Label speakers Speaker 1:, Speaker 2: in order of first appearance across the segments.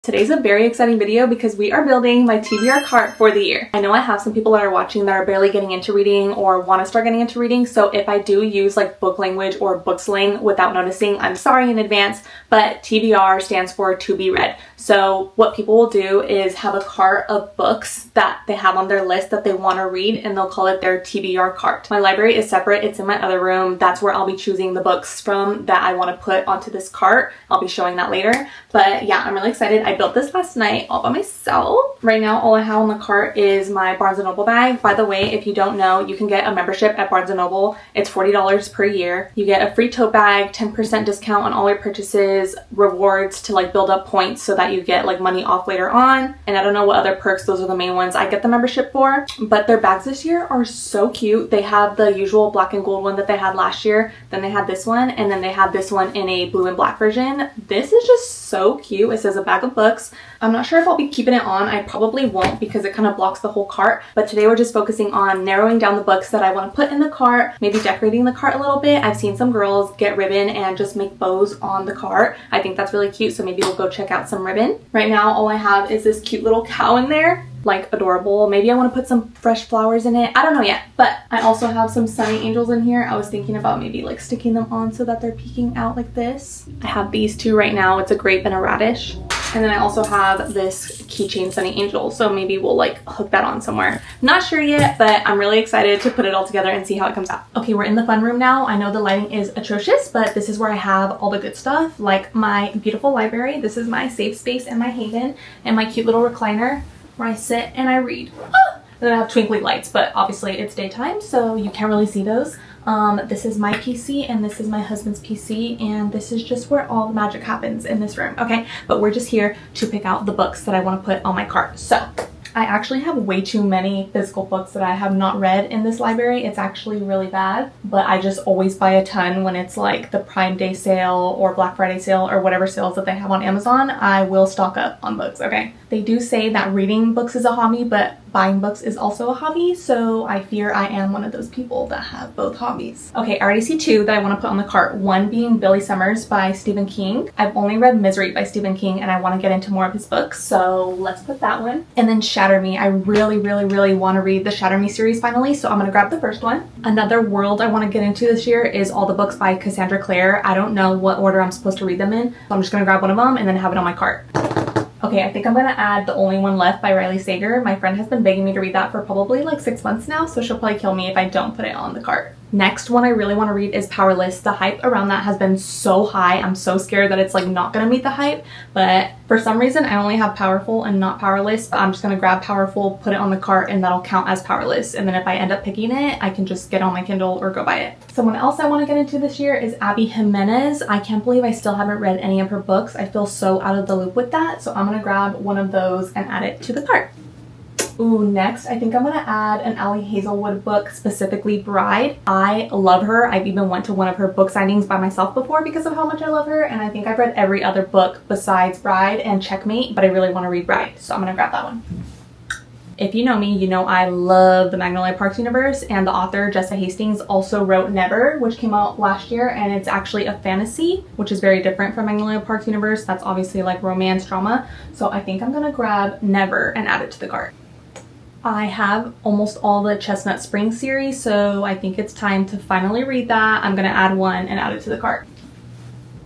Speaker 1: Today's a very exciting video because we are building my TBR cart for the year. I know I have some people that are watching that are barely getting into reading or want to start getting into reading, so if I do use like book language or book slang without noticing, I'm sorry in advance, but TBR stands for to be read. So what people will do is have a cart of books that they have on their list that they want to read, and they'll call it their TBR cart. My library is separate. It's in my other room. That's where I'll be choosing the books from that I want to put onto this cart. I'll be showing that later. But yeah, I'm really excited. I built this last night all by myself. Right now, all I have on the cart is my Barnes & Noble bag. By the way, if you don't know, you can get a membership at Barnes & Noble. It's $40 per year. You get a free tote bag, 10% discount on all your purchases, rewards to like build up points so that you get like money off later on. And I don't know what other perks, those are the main ones I get the membership for. But their bags this year are so cute. They have the usual black and gold one that they had last year. Then they had this one, and then they have this one in a blue and black version. This is just so cute. It says a bag of books. I'm not sure if I'll be keeping it on. I probably won't because it kind of blocks the whole cart. But today we're just focusing on narrowing down the books that I want to put in the cart, maybe decorating the cart a little bit. I've seen some girls get ribbon and just make bows on the cart. I think that's really cute, so maybe we'll go check out some ribbon. Right now, all I have is this cute little cow in there. Like adorable. Maybe I want to put some fresh flowers in it. I don't know yet, but I also have some sunny angels in here. I was thinking about maybe like sticking them on so that they're peeking out like this. I have these two right now. It's a grape and a radish. And then I also have this keychain sunny angel, so maybe we'll like hook that on somewhere. Not sure yet, but I'm really excited to put it all together and see how it comes out. Okay, we're in the fun room now. I know the lighting is atrocious, but this is where I have all the good stuff, like my beautiful library. This is my safe space and my haven, and my cute little recliner where I sit and I read. Ah! And then I have twinkly lights, but obviously it's daytime, so you can't really see those. This is my PC and this is my husband's PC, and this is just where all the magic happens in this room, okay? But we're just here to pick out the books that I want to put on my cart. So I actually have way too many physical books that I have not read in this library. It's actually really bad, but I just always buy a ton when it's like the Prime Day sale or Black Friday sale or whatever sales that they have on Amazon. I will stock up on books, okay? They do say that reading books is a hobby, but buying books is also a hobby, so I fear I am one of those people that have both hobbies. Okay, I already see two that I want to put on the cart. One being Billy Summers by Stephen King. I've only read Misery by Stephen King and I want to get into more of his books, so let's put that one. And then Shatter Me. I really want to read the Shatter Me series finally, so I'm going to grab the first one. Another world I want to get into this year is all the books by Cassandra Clare. I don't know what order I'm supposed to read them in, so I'm just going to grab one of them and then have it on my cart. Okay, I think I'm gonna add The Only One Left by Riley Sager. My friend has been begging me to read that for probably like 6 months now, so she'll probably kill me if I don't put it on the cart. Next one I really want to read is Powerless. The hype around that has been so high. I'm so scared that it's like not gonna meet the hype, but for some reason I only have Powerful and not Powerless. But I'm just gonna grab Powerful, put it on the cart, and that'll count as Powerless. And then if I end up picking it, I can just get on my Kindle or go buy it. Someone else I want to get into this year is Abby Jimenez. I can't believe I still haven't read any of her books. I feel so out of the loop with that, so I'm gonna grab one of those and add it to the cart. Ooh, next, I think I'm gonna add an Ali Hazelwood book, specifically Bride. I love her. I've even went to one of her book signings by myself before because of how much I love her, and I think I've read every other book besides Bride and Checkmate, but I really want to read Bride, so I'm gonna grab that one. If you know me, you know I love the Magnolia Parks universe, and the author, Jessa Hastings, also wrote Never, which came out last year, and it's actually a fantasy, which is very different from Magnolia Parks universe. That's obviously like romance drama, so I think I'm gonna grab Never and add it to the cart. I have almost all the Chestnut Springs series, so I think it's time to finally read that. I'm gonna add one and add it to the cart.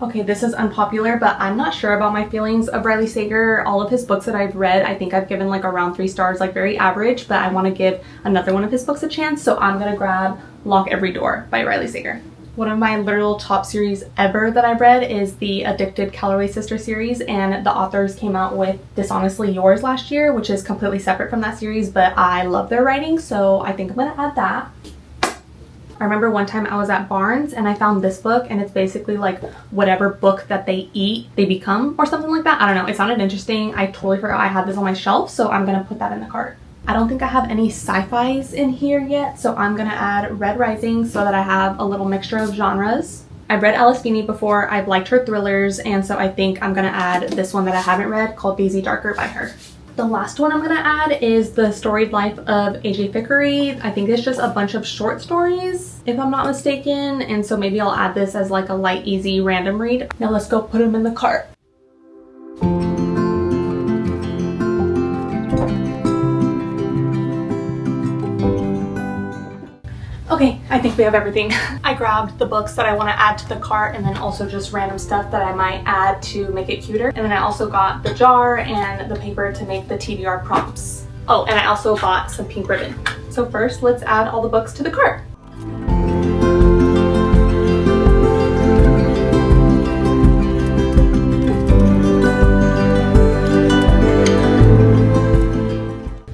Speaker 1: Okay, this is unpopular, but I'm not sure about my feelings of Riley Sager. All of his books that I've read, I think I've given like around 3 stars, like very average, but I want to give another one of his books a chance, so I'm gonna grab Lock Every Door by Riley Sager. One of my literal top series ever that I've read is the Addicted Calloway Sister series, and the authors came out with Dishonestly Yours last year, which is completely separate from that series, but I love their writing, so I think I'm gonna add that. I remember one time I was at Barnes and I found this book, and it's basically like whatever book that they eat, they become, or something like that. I don't know, it sounded interesting. I totally forgot I had this on my shelf, so I'm gonna put that in the cart. I don't think I have any sci-fis in here yet, so I'm gonna add Red Rising so that I have a little mixture of genres. I've read Alice Feeney before, I've liked her thrillers, and so I think I'm gonna add this one that I haven't read called Daisy Darker by her. The last one I'm gonna add is The Storied Life of AJ Fikry. I think it's just a bunch of short stories, if I'm not mistaken, and so maybe I'll add this as like a light, easy, random read. Now let's go put them in the cart. think we have everything. I grabbed the books that I want to add to the cart and then also just random stuff that I might add to make it cuter. And then I also got the jar and the paper to make the TBR prompts. Oh, and I also bought some pink ribbon. So first, let's add all the books to the cart.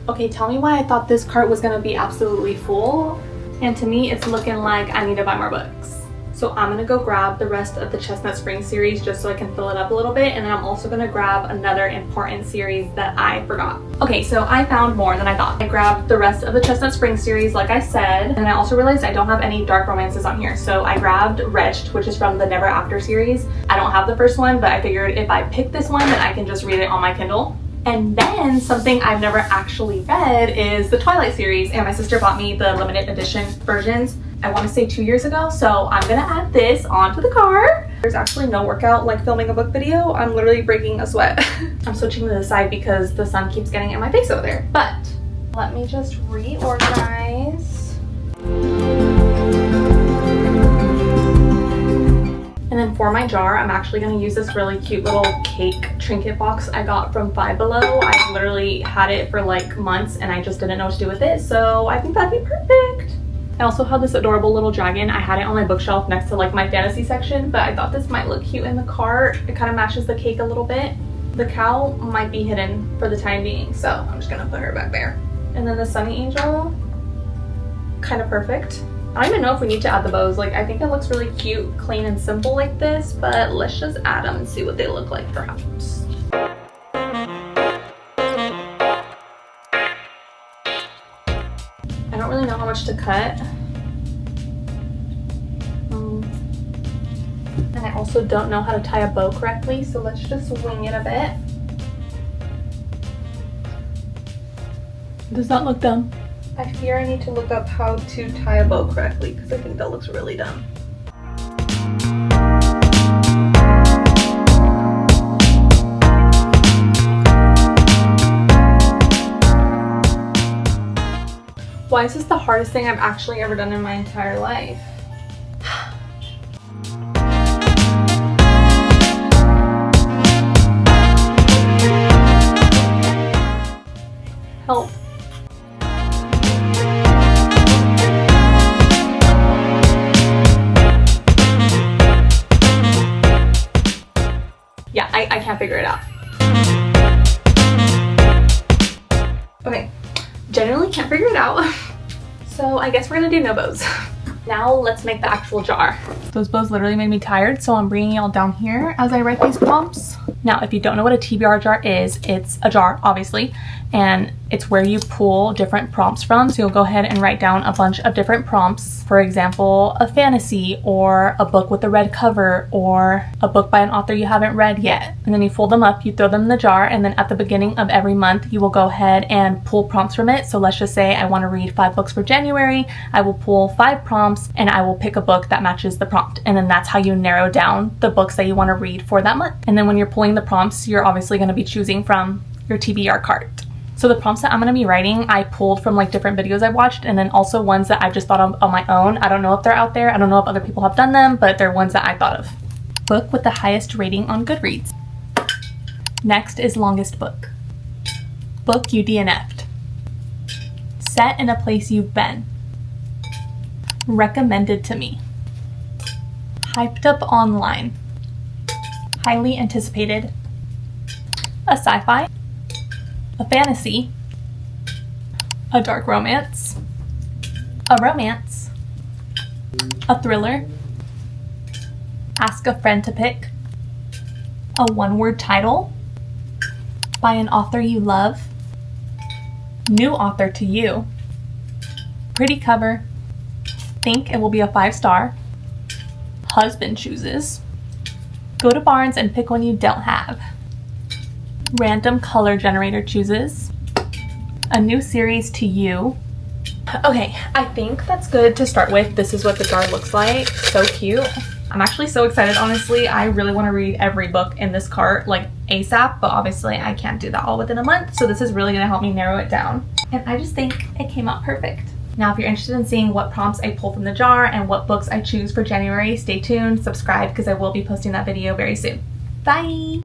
Speaker 1: Okay, tell me why I thought this cart was gonna be absolutely full. And to me, it's looking like I need to buy more books. So I'm gonna go grab the rest of the Chestnut Spring series just so I can fill it up a little bit. And then I'm also gonna grab another important series that I forgot. Okay, so I found more than I thought. I grabbed the rest of the Chestnut Spring series, like I said. And I also realized I don't have any dark romances on here. So I grabbed Wretched, which is from the Never After series. I don't have the first one, but I figured if I pick this one, then I can just read it on my Kindle. And then something I've never actually read is the Twilight series, and my sister bought me the limited edition versions, I want to say 2 years ago, so I'm gonna add this onto the cart. There's actually no workout like filming a book video. I'm literally breaking a sweat. I'm switching to the side because the sun keeps getting in my face over there. But let me just reorganize. And then for my jar, I'm actually going to use this really cute little cake trinket box I got from Five Below. I literally had it for like months and I just didn't know what to do with it, so I think that'd be perfect. I also have this adorable little dragon. I had it on my bookshelf next to like my fantasy section, but I thought this might look cute in the cart. It kind of matches the cake a little bit. The cow might be hidden for the time being, so I'm just going to put her back there. And then the Sunny Angel, kind of perfect. I don't even know if we need to add the bows. Like, I think it looks really cute, clean and simple like this, but let's just add them and see what they look like perhaps. I don't really know how much to cut. And I also don't know how to tie a bow correctly, so let's just wing it a bit. Does that look dumb? I fear I need to look up how to tie a bow correctly because I think that looks really dumb. Why is this the hardest thing I've actually ever done in my entire life? Help. Yeah, I can't figure it out. Okay, generally can't figure it out. So I guess we're gonna do no bows. Now let's make the actual jar. Those bows literally made me tired, so I'm bringing y'all down here as I write these prompts. Now, if you don't know what a TBR jar is, it's a jar, obviously, and it's where you pull different prompts from. So you'll go ahead and write down a bunch of different prompts. For example, a fantasy, or a book with a red cover, or a book by an author you haven't read yet. And then you fold them up, you throw them in the jar, and then at the beginning of every month, you will go ahead and pull prompts from it. So let's just say I want to read 5 books for January. I will pull 5 prompts, and I will pick a book that matches the prompt. And then that's how you narrow down the books that you want to read for that month. And then when you're pulling the prompts, you're obviously going to be choosing from your TBR cart. So the prompts that I'm going to be writing, I pulled from like different videos I've watched, and then also ones that I've just thought of on my own. I don't know if they're out there. I don't know if other people have done them, but they're ones that I thought of. Book with the highest rating on Goodreads. Next is longest book. Book you DNF'd. Set in a place you've been. Recommended to me. Hyped up online. Highly anticipated. A sci-fi. A fantasy. A dark romance. A romance. A thriller. Ask a friend to pick. A one-word title. By an author you love. New author to you. Pretty cover. Think it will be a 5-star. Husband chooses. Go to Barnes and pick one you don't have. Random color generator chooses. A new series to you. Okay, I think that's good to start with. This is what the jar looks like. So cute. I'm actually so excited, honestly. I really want to read every book in this cart like ASAP, but obviously I can't do that all within a month. So this is really going to help me narrow it down. And I just think it came out perfect. Now, if you're interested in seeing what prompts I pull from the jar and what books I choose for January, stay tuned, subscribe, because I will be posting that video very soon. Bye!